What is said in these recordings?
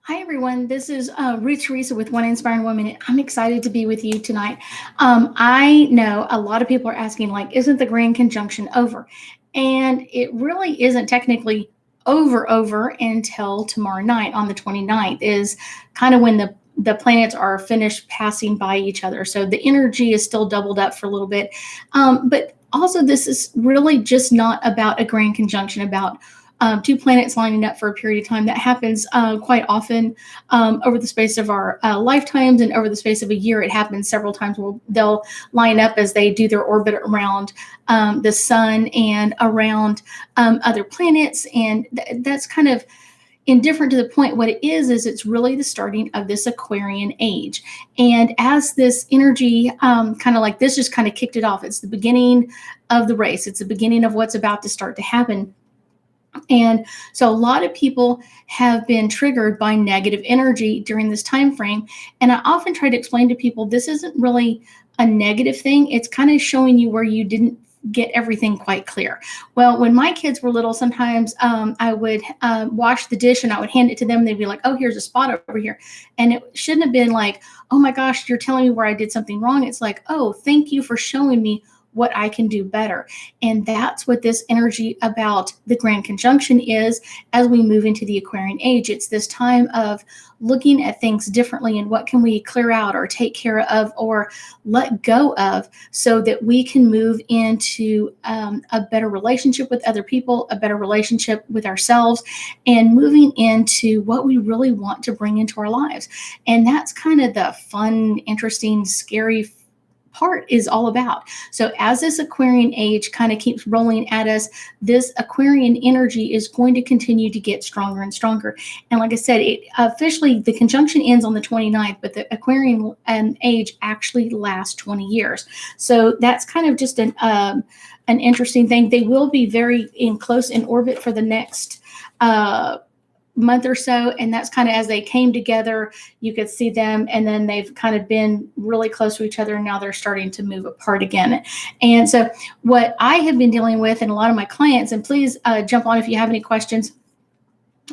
Hi, everyone. This is Ruth Theresa with One Inspiring Woman. And I'm excited to be with you tonight. I know a lot of people are asking, like, isn't the Grand Conjunction over? And it really isn't technically over until tomorrow night on the 29th is kind of when the planets are finished passing by each other. So the energy is still doubled up for a little bit. But also, this is really just not about a Grand Conjunction, about two planets lining up for a period of time. That happens quite often over the space of our lifetimes, and over the space of a year. It happens several times where they'll line up as they do their orbit around the sun and around other planets. And that's kind of indifferent to the point. What it is it's really the starting of this Aquarian age. And as this energy kind of like this just kind of kicked it off, it's the beginning of the race. It's the beginning of what's about to start to happen. And so a lot of people have been triggered by negative energy during this time frame. And I often try to explain to people this isn't really a negative thing. It's kind of showing you where you didn't get everything quite clear. Well, when my kids were little, sometimes I would wash the dish and I would hand it to them. They'd be like, oh, here's a spot over here. And it shouldn't have been like, oh my gosh, you're telling me where I did something wrong. It's like, oh, thank you for showing me what I can do better. And that's what this energy about the Grand Conjunction is as we move into the Aquarian age. It's this time of looking at things differently and what can we clear out or take care of or let go of so that we can move into a better relationship with other people, a better relationship with ourselves, and moving into what we really want to bring into our lives. And that's kind of the fun, interesting, scary part is all about. So as this Aquarian age kind of keeps rolling at us, this Aquarian energy is going to continue to get stronger and stronger. And like I said, it officially the conjunction ends on the 29th, but the Aquarian age actually lasts 20 years. So that's kind of just an interesting thing. They will be very close in orbit for the next month or so, and that's kind of as they came together, you could see them, and then they've kind of been really close to each other, and now they're starting to move apart again. And so what I have been dealing with, and a lot of my clients, and please jump on if you have any questions,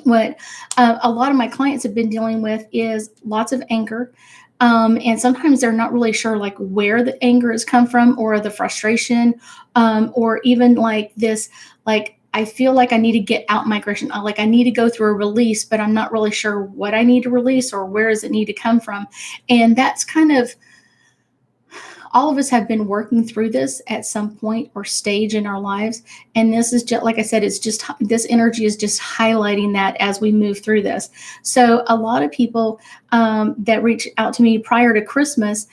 what a lot of my clients have been dealing with is lots of anger. And sometimes they're not really sure like where the anger has come from, or the frustration, or even like this, like, I feel like I need to get out my aggression. Like I need to go through a release, but I'm not really sure what I need to release or where does it need to come from. And that's kind of, all of us have been working through this at some point or stage in our lives. And this is just, like I said, it's just, this energy is just highlighting that as we move through this. So a lot of people that reached out to me prior to Christmas,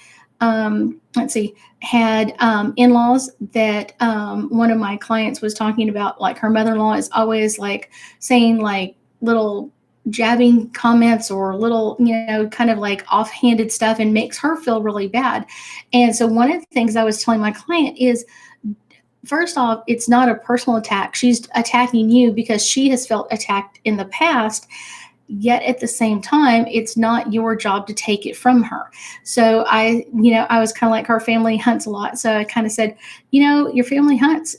had in-laws that one of my clients was talking about, like her mother-in-law is always like saying like little jabbing comments or little, kind of like offhanded stuff, and makes her feel really bad. And so one of the things I was telling my client is, first off, it's not a personal attack. She's attacking you because she has felt attacked in the past. Yet at the same time, it's not your job to take it from her. So I was kind of like, her family hunts a lot. So I kind of said, your family hunts,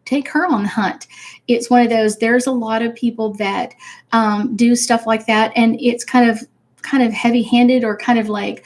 take her on the hunt. It's one of those, there's a lot of people that do stuff like that. And it's kind of heavy handed, or kind of like,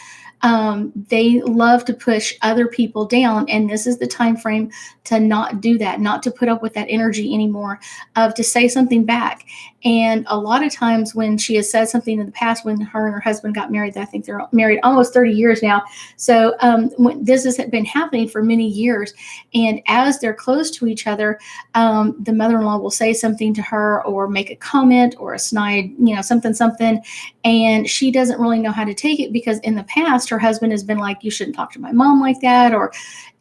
they love to push other people down. And this is the time frame to not do that, not to put up with that energy anymore, of to say something back. And a lot of times when she has said something in the past, when her and her husband got married, I think they're married almost 30 years now. So when this has been happening for many years, and as they're close to each other, the mother-in-law will say something to her, or make a comment, or a snide, something, and she doesn't really know how to take it, because in the past her husband has been like, you shouldn't talk to my mom like that,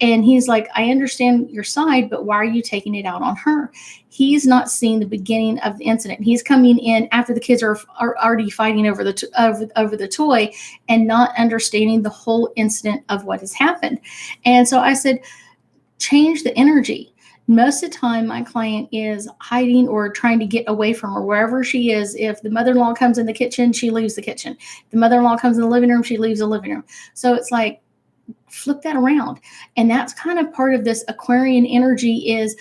and he's like, I understand your side, but why are you taking it out on her? He's not seeing the beginning of the incident. He's coming in after the kids are already fighting over the toy, and not understanding the whole incident of what has happened. And so I said, change the energy. Most of the time, my client is hiding or trying to get away from her wherever she is. If the mother-in-law comes in the kitchen, she leaves the kitchen. If the mother-in-law comes in the living room, she leaves the living room. So it's like, flip that around. And that's kind of part of this Aquarian energy, is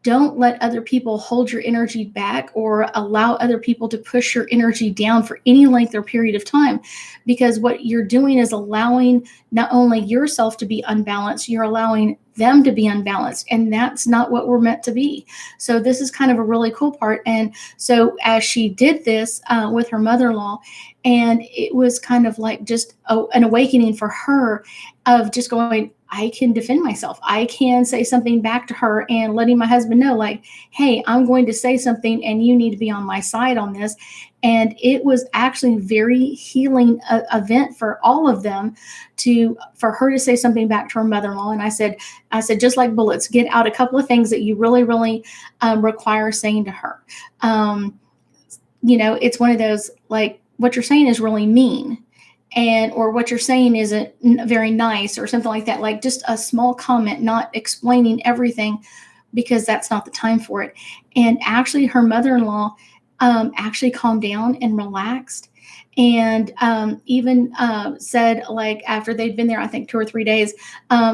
don't let other people hold your energy back or allow other people to push your energy down for any length or period of time. Because what you're doing is allowing not only yourself to be unbalanced, you're allowing them to be unbalanced. And that's not what we're meant to be. So this is kind of a really cool part. And so as she did this with her mother-in-law, and it was kind of like just an awakening for her of just going, I can defend myself. I can say something back to her, and letting my husband know, like, hey, I'm going to say something and you need to be on my side on this. And it was actually a very healing event for all of them for her to say something back to her mother-in-law. And I said, just like bullets, get out a couple of things that you really, really require saying to her. It's one of those, like, what you're saying is really mean, or what you're saying isn't very nice or something like that. Like just a small comment, not explaining everything, because that's not the time for it. And actually her mother-in-law actually calmed down and relaxed, and even said, like, after they'd been there, I think 2 or 3 days,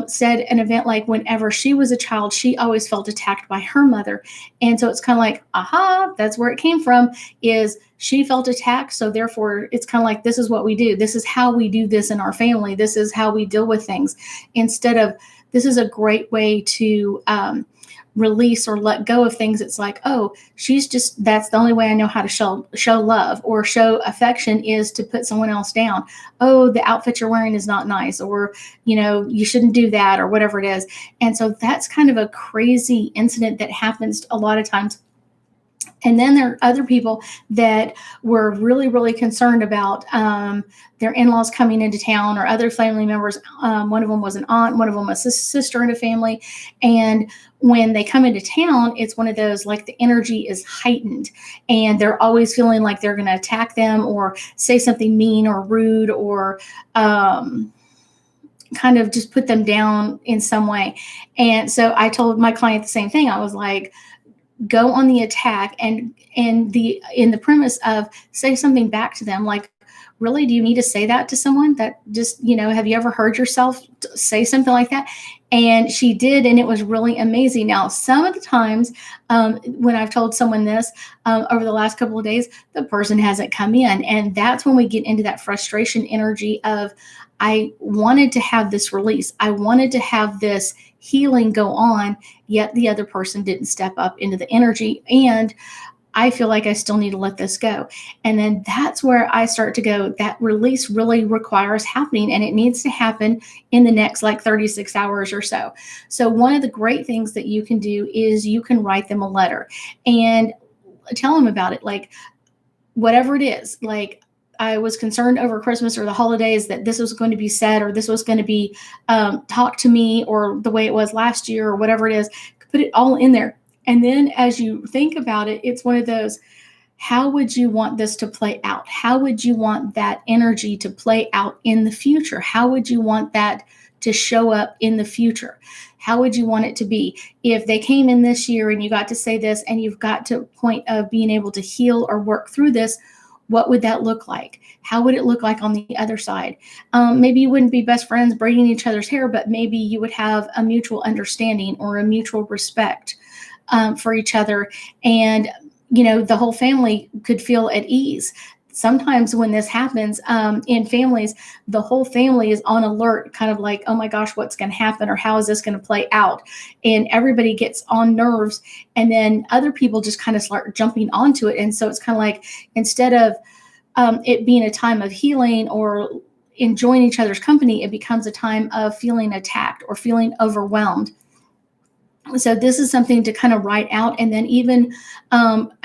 said an event like whenever she was a child, she always felt attacked by her mother. And so it's kind of like, aha, that's where it came from, is she felt attacked. So therefore it's kind of like, this is what we do. This is how we do this in our family. This is how we deal with things. Instead of, this is a great way to release or let go of things. It's like, oh, that's the only way I know how to show love or show affection, is to put someone else down. Oh, the outfit you're wearing is not nice, or, you shouldn't do that, or whatever it is. And so that's kind of a crazy incident that happens a lot of times. And then there are other people that were really, really concerned about their in-laws coming into town, or other family members. One of them was an aunt, one of them was a sister in a family. And when they come into town, it's one of those, like, the energy is heightened, and they're always feeling like they're going to attack them or say something mean or rude, or kind of just put them down in some way. And so I told my client the same thing. I was like, go on the attack, and in the premise of say something back to them, like, really, do you need to say that to someone? That just, have you ever heard yourself say something like that? And she did, and it was really amazing. Now, some of the times when I've told someone this over the last couple of days, the person hasn't come in, and that's when we get into that frustration energy of, I wanted to have this release. I wanted to have this healing go on, yet the other person didn't step up into the energy, and I feel like I still need to let this go. And then that's where I start to go, that release really requires happening, and it needs to happen in the next, like, 36 hours or so. So one of the great things that you can do is you can write them a letter and tell them about it. Like, whatever it is, like, I was concerned over Christmas or the holidays that this was going to be said, or this was going to be talked to me, or the way it was last year, or whatever it is. Put it all in there. And then as you think about it, it's one of those, how would you want this to play out? How would you want that energy to play out in the future? How would you want that to show up in the future? How would you want it to be? If they came in this year and you got to say this, and you've got to a point of being able to heal or work through this, what would that look like? How would it look like on the other side? Maybe you wouldn't be best friends braiding each other's hair, but maybe you would have a mutual understanding or a mutual respect for each other. And, the whole family could feel at ease. Sometimes when this happens in families, the whole family is on alert, kind of like, oh my gosh, what's going to happen, or how is this going to play out? And everybody gets on nerves, and then other people just kind of start jumping onto it. And so it's kind of like, instead of it being a time of healing or enjoying each other's company, it becomes a time of feeling attacked or feeling overwhelmed. So this is something to kind of write out. And then even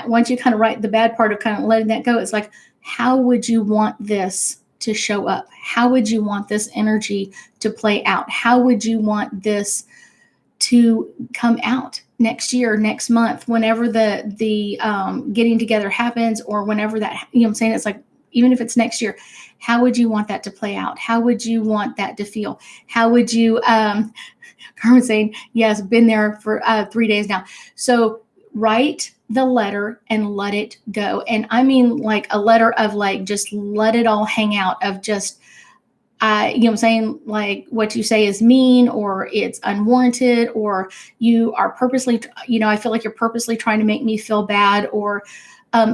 once you kind of write the bad part of kind of letting that go, it's like, how would you want this to show up? How would you want this energy to play out? How would you want this to come out next year, next month, whenever the getting together happens, or whenever that, what I'm saying? It's like, even if it's next year, how would you want that to play out? How would you want that to feel? How would you, Carmen's saying, yes, been there for 3 days now. So write the letter and let it go. And I mean, like, a letter of, like, just let it all hang out, of just, you know what I'm saying, like what you say is mean or it's unwarranted, or you are purposely, you know, I feel like you're purposely trying to make me feel bad, or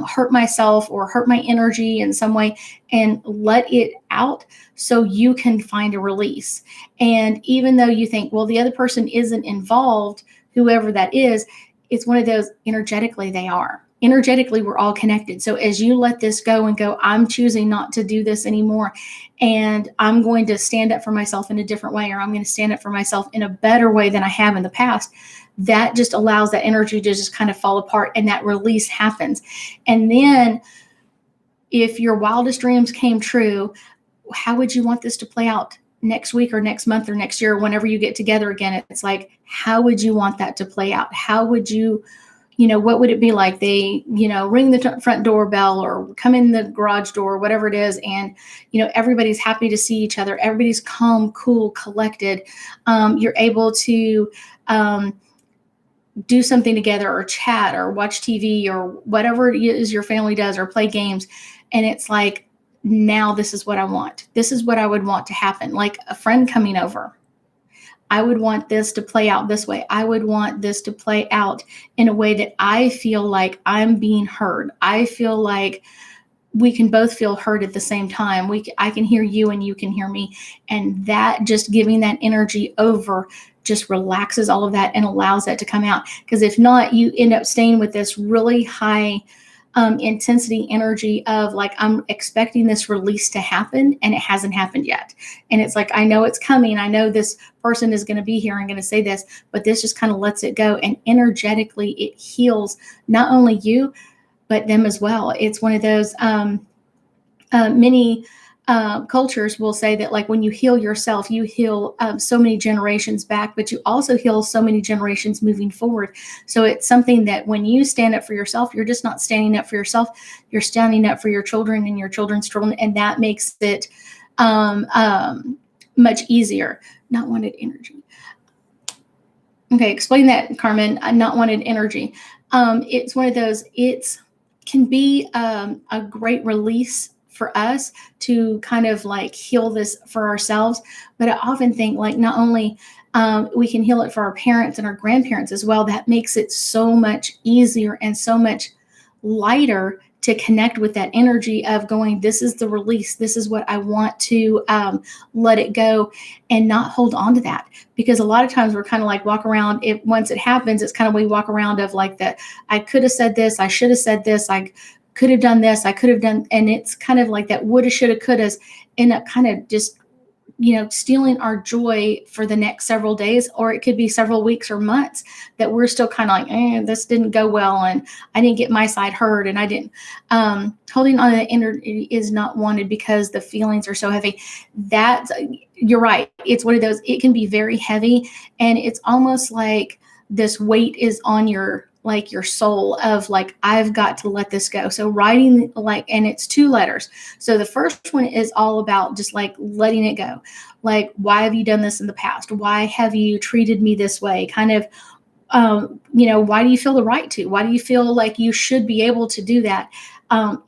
hurt myself or hurt my energy in some way, and let it out so you can find a release. And even though you think, well, the other person isn't involved, whoever that is, it's one of those, energetically they are. Energetically, we're all connected. So as you let this go and go, I'm choosing not to do this anymore, and I'm going to stand up for myself in a different way, or I'm going to stand up for myself in a better way than I have in the past. That just allows that energy to just kind of fall apart, and that release happens. And then if your wildest dreams came true, how would you want this to play out next week or next month or next year, whenever you get together again? It's like, how would you want that to play out? How would you, you know, what would it be like? They, you know, ring the front doorbell or come in the garage door, whatever it is. And, you know, everybody's happy to see each other. Everybody's calm, cool, collected. You're able to do something together, or chat, or watch TV, or whatever it is your family does, or play games. And it's like, now this is what I want. This is what I would want to happen. Like a friend coming over, I would want this to play out this way. I would want this to play out in a way that I feel like I'm being heard. I feel like we can both feel heard at the same time. I can hear you and you can hear me. And that, just giving that energy over, just relaxes all of that and allows that to come out. Because if not, you end up staying with this really high intensity energy of like, I'm expecting this release to happen and it hasn't happened yet. And it's like, I know it's coming. I know this person is going to be here and going to say this, but this just kind of lets it go. And energetically, it heals not only you, but them as well. It's one of those, many cultures will say that, like, when you heal yourself, you heal so many generations back, but you also heal so many generations moving forward. So it's something that when you stand up for yourself, you're just not standing up for yourself, you're standing up for your children and your children's children. And that makes it much easier. Not wanted energy. Okay, explain that, Carmen. Not wanted energy. It's one of those, it can be a great release for us to kind of like heal this for ourselves. But I often think, like, not only we can heal it for our parents and our grandparents as well, that makes it so much easier and so much lighter to connect with that energy of going, this is the release. This is what I want to let it go, and not hold on to that. Because a lot of times we're kind of like walk around, once it happens, it's kind of, we walk around of like that, I could have said this, I should have said this, I could have done this, I could have done, and it's kind of like that woulda, shoulda, couldas end up kind of just, stealing our joy for the next several days, or it could be several weeks or months that we're still kind of like, this didn't go well, and I didn't get my side heard, and I didn't. Holding on to the energy is not wanted because the feelings are so heavy. You're right. It's one of those, it can be very heavy, and it's almost like this weight is on your soul of like, I've got to let this go. So writing, and it's 2 letters. So the first one is all about just like letting it go. Like, why have you done this in the past? Why have you treated me this way? Kind of, why do you feel the right to? Why do you feel like you should be able to do that?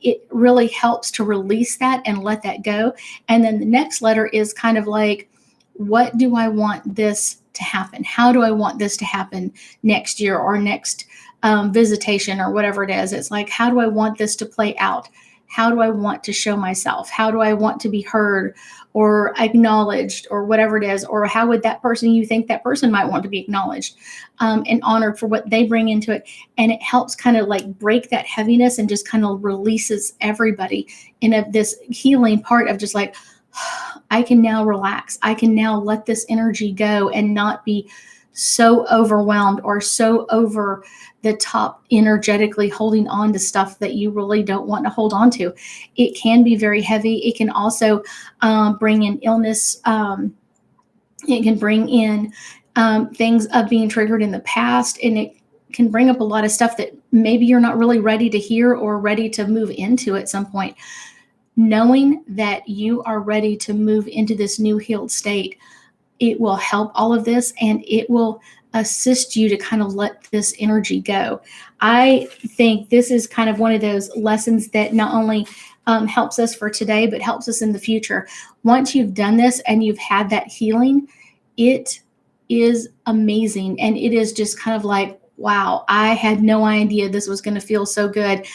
It really helps to release that and let that go. And then the next letter is kind of like, what do I want this to happen? How do I want this to happen next year or next visitation or whatever it is? It's like, how do I want this to play out? How do I want to show myself? How do I want to be heard or acknowledged or whatever it is? Or how would that person, you think that person might want to be acknowledged and honored for what they bring into it? And it helps kind of like break that heaviness and just kind of releases everybody in this healing part of just like, I can now relax. I can now let this energy go and not be so overwhelmed or so over the top energetically holding on to stuff that you really don't want to hold on to. It can be very heavy. It can also bring in illness. It can bring in things of being triggered in the past, and it can bring up a lot of stuff that maybe you're not really ready to hear or ready to move into at some point. Knowing that you are ready to move into this new healed state, it will help all of this, and it will assist you to kind of let this energy go. I think this is kind of one of those lessons that not only helps us for today, but helps us in the future. Once you've done this and you've had that healing, it is amazing. And it is just kind of like, wow, I had no idea this was going to feel so good.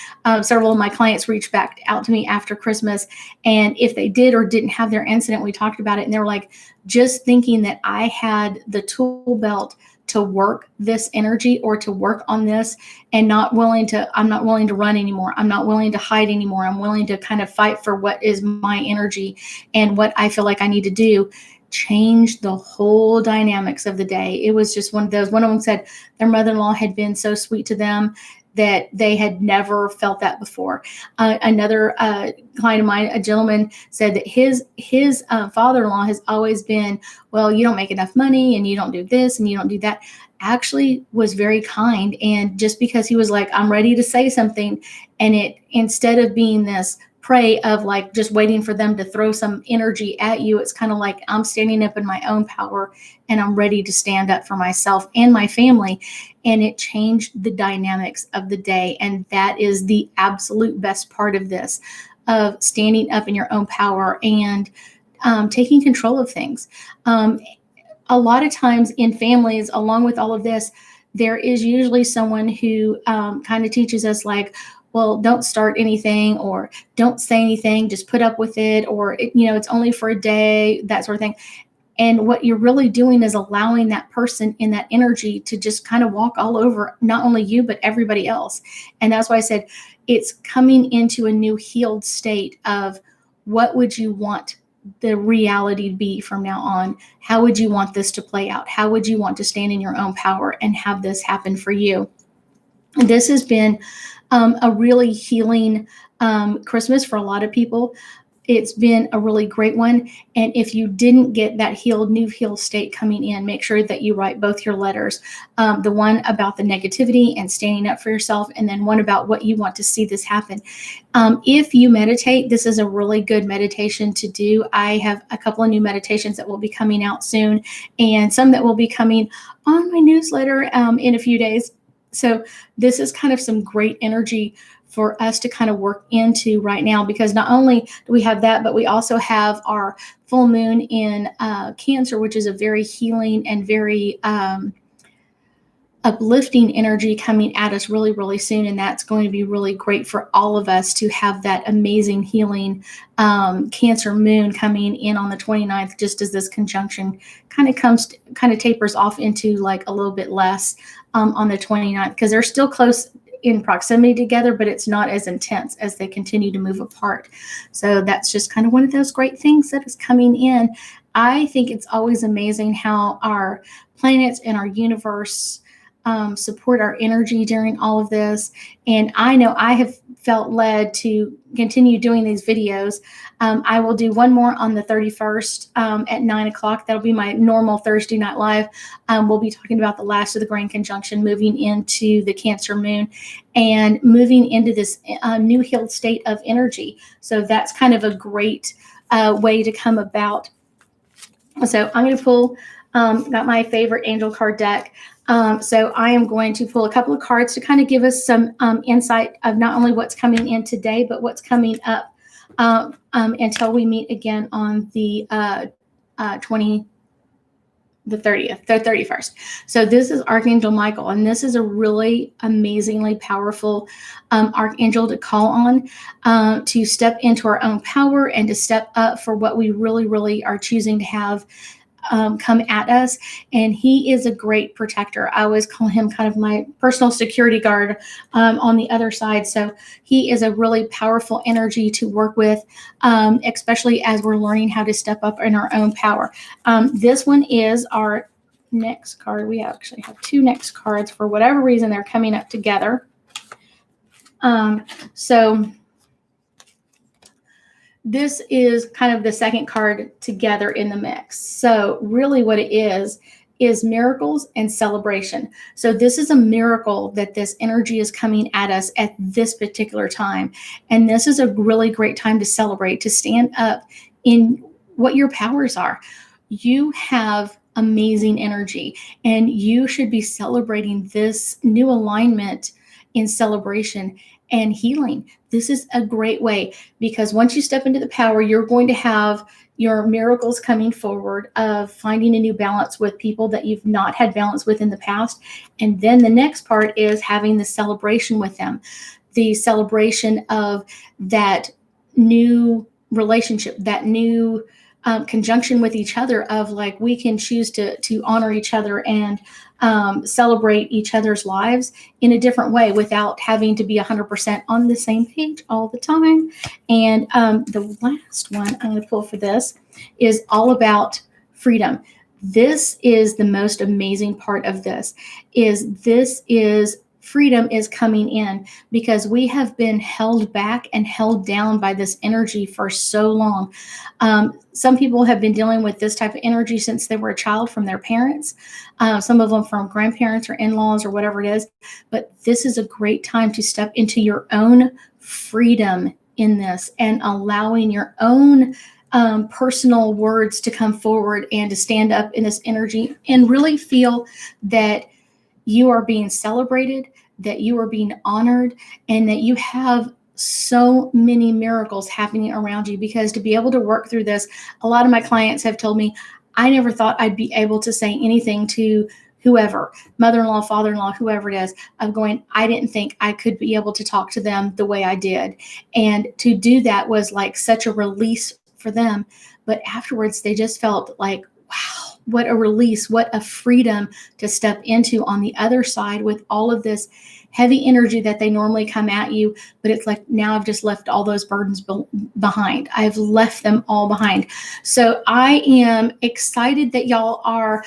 Several of my clients reached back out to me after Christmas. And if they did or didn't have their incident, we talked about it. And they were like, just thinking that I had the tool belt to work this energy or to work on this, and I'm not willing to run anymore. I'm not willing to hide anymore. I'm willing to kind of fight for what is my energy and what I feel like I need to do. Changed the whole dynamics of the day. It was just one of those. One of them said their mother-in-law had been so sweet to them that they had never felt that before. Another client of mine, a gentleman, said that his father-in-law has always been, well, you don't make enough money and you don't do this and you don't do that. Actually was very kind. And just because he was like, I'm ready to say something, and it, instead of being this prey of like just waiting for them to throw some energy at you, it's kind of like, I'm standing up in my own power and I'm ready to stand up for myself and my family. And it changed the dynamics of the day. And that is the absolute best part of this, of standing up in your own power and taking control of things. A lot of times in families, along with all of this, there is usually someone who kind of teaches us like, well, don't start anything or don't say anything, just put up with it, or, it's only for a day, that sort of thing. And what you're really doing is allowing that person in that energy to just kind of walk all over, not only you, but everybody else. And that's why I said it's coming into a new healed state of, what would you want the reality to be from now on? How would you want this to play out? How would you want to stand in your own power and have this happen for you? And this has been a really healing Christmas for a lot of people. It's been a really great one. And if you didn't get that new healed state coming in, make sure that you write both your letters. The one about the negativity and standing up for yourself, and then one about what you want to see this happen. If you meditate, this is a really good meditation to do. I have a couple of new meditations that will be coming out soon, and some that will be coming on my newsletter in a few days. So this is kind of some great energy for us to kind of work into right now, because not only do we have that, but we also have our full moon in Cancer, which is a very healing and very uplifting energy coming at us really, really soon. And that's going to be really great for all of us to have that amazing healing Cancer moon coming in on the 29th, just as this conjunction kind of tapers off into like a little bit less on the 29th, because they're still close in proximity together, but it's not as intense as they continue to move apart. So that's just kind of one of those great things that is coming in. I think it's always amazing how our planets and our universe support our energy during all of this. And I know I have felt led to continue doing these videos. I will do one more on the 31st at 9 o'clock. That'll be my normal Thursday night live. We'll be talking about the last of the Grand Conjunction, moving into the Cancer moon and moving into this new healed state of energy. So that's kind of a great way to come about. So I'm going to pull, got my favorite angel card deck. So I am going to pull a couple of cards to kind of give us some insight of not only what's coming in today, but what's coming up until we meet again on the 31st. So this is Archangel Michael, and this is a really amazingly powerful archangel to call on to step into our own power and to step up for what we really, really are choosing to have come at us. And he is a great protector. I always call him kind of my personal security guard on the other side. So he is a really powerful energy to work with, especially as we're learning how to step up in our own power. This one is our next card. We actually have two next cards. For whatever reason, they're coming up together. So this is kind of the second card together in the mix. So really what it is miracles and celebration. So this is a miracle that this energy is coming at us at this particular time. And this is a really great time to celebrate, to stand up in what your powers are. You have amazing energy, and you should be celebrating this new alignment in celebration and healing. This is a great way, because once you step into the power, you're going to have your miracles coming forward of finding a new balance with people that you've not had balance with in the past. And then the next part is having the celebration with them, the celebration of that new relationship, that new conjunction with each other, of like, we can choose to honor each other and celebrate each other's lives in a different way without having to be 100% on the same page all the time. And the last one I'm going to pull for this is all about freedom. This is the most amazing part of this is freedom is coming in, because we have been held back and held down by this energy for so long. Some people have been dealing with this type of energy since they were a child from their parents, some of them from grandparents or in-laws or whatever it is. But this is a great time to step into your own freedom in this, and allowing your own personal words to come forward and to stand up in this energy and really feel that you are being celebrated, that you are being honored, and that you have so many miracles happening around you. Because to be able to work through this, a lot of my clients have told me, I never thought I'd be able to say anything to whoever, mother-in-law, father-in-law, whoever it is. I'm going, I didn't think I could be able to talk to them the way I did. And to do that was like such a release for them. But afterwards, they just felt like, wow, what a release, what a freedom to step into on the other side with all of this heavy energy that they normally come at you. But it's like, now I've just left all those burdens behind. I've left them all behind. So I am excited that y'all are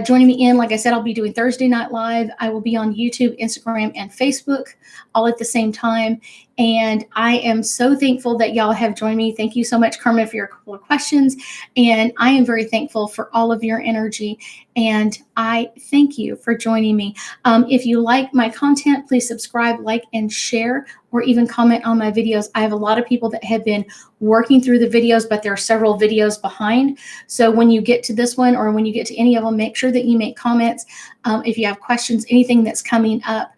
joining me in. Like I said, I'll be doing Thursday Night Live. I will be on YouTube, Instagram, and Facebook all at the same time. And I am so thankful that y'all have joined me. Thank you so much, Carmen, for your couple of questions. And I am very thankful for all of your energy. And I thank you for joining me. If you like my content, please subscribe, like, and share, or even comment on my videos. I have a lot of people that have been working through the videos, but there are several videos behind. So when you get to this one, or when you get to any of them, make sure that you make comments. If you have questions, anything that's coming up,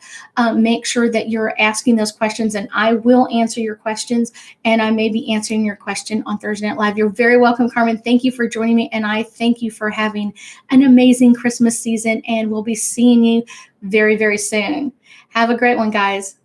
make sure that you're asking those questions, and I will answer your questions. And I may be answering your question on Thursday Night Live. You're very welcome, Carmen. Thank you for joining me. And I thank you for having an amazing Christmas season. And we'll be seeing you very, very soon. Have a great one, guys.